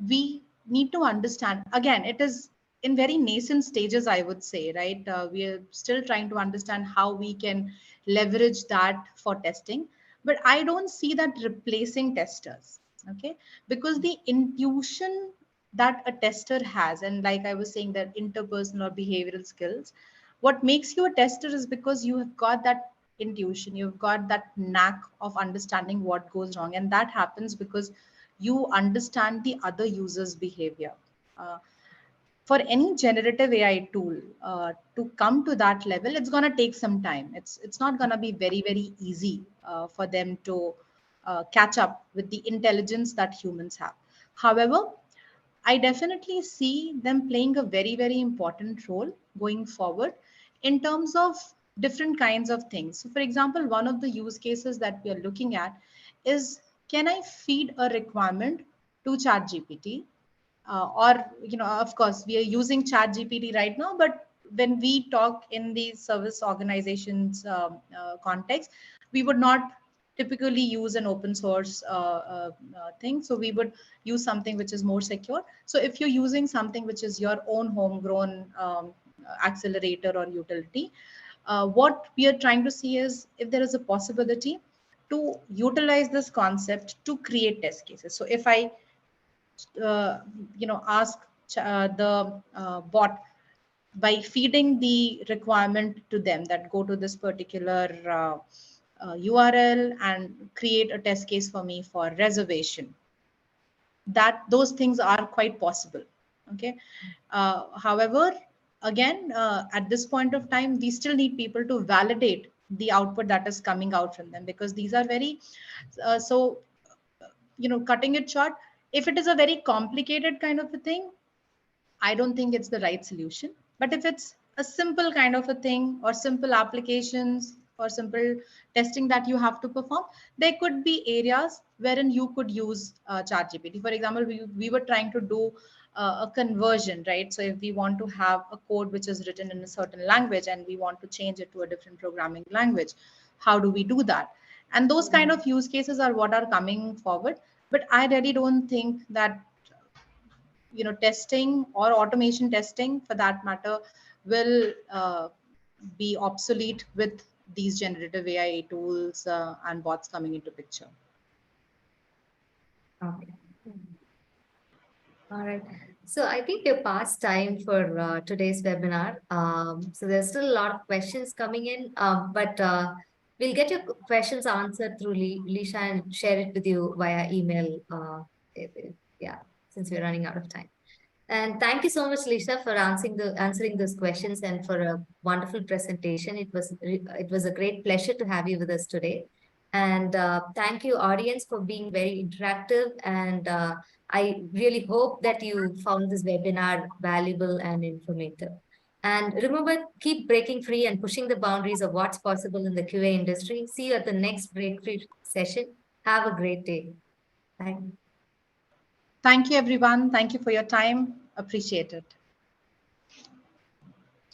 we need to understand, again, it is in very nascent stages, I would say, right? We are still trying to understand how we can leverage that for testing, but I don't see that replacing testers. Okay, because the intuition that a tester has, and like I was saying, that interpersonal or behavioral skills, what makes you a tester is because you have got that intuition, you've got that knack of understanding what goes wrong, and that happens because you understand the other user's behavior. Uh, for any generative AI tool to come to that level, it's going to take some time. It's not going to be very, very easy for them to catch up with the intelligence that humans have. However, I definitely see them playing a very, very important role going forward in terms of different kinds of things. So, for example, one of the use cases that we are looking at is, can I feed a requirement to ChatGPT? Or, of course, we are using ChatGPT right now, but when we talk in the service organizations context, we would not typically use an open source thing. So we would use something which is more secure. So if you're using something which is your own homegrown accelerator or utility, what we are trying to see is if there is a possibility to utilize this concept to create test cases. So if I ask the bot by feeding the requirement to them that go to this particular URL and create a test case for me for reservation, that those things are quite possible. Okay, however, again, at this point of time, we still need people to validate the output that is coming out from them, because these are very so cutting it short, if it is a very complicated kind of a thing, I don't think it's the right solution. But if it's a simple kind of a thing, or simple applications, or simple testing that you have to perform, there could be areas wherein you could use ChatGPT. For example, we were trying to do a conversion, right? So if we want to have a code which is written in a certain language and we want to change it to a different programming language, how do we do that? And those kind of use cases are what are coming forward. But I really don't think that testing or automation testing for that matter will be obsolete with these generative AI tools and bots coming into picture. Okay. All right. So I think we're past time for today's webinar. So there's still a lot of questions coming in, but we'll get your questions answered through Lisha and share it with you via email. Yeah, since we're running out of time. And thank you so much, Lisha, for answering those questions and for a wonderful presentation. It was a great pleasure to have you with us today. And thank you, audience, for being very interactive. And I really hope that you found this webinar valuable and informative. And remember, keep breaking free and pushing the boundaries of what's possible in the QA industry. See you at the next breakthrough session. Have a great day. Bye. Thank you, everyone. Thank you for your time. Appreciate it.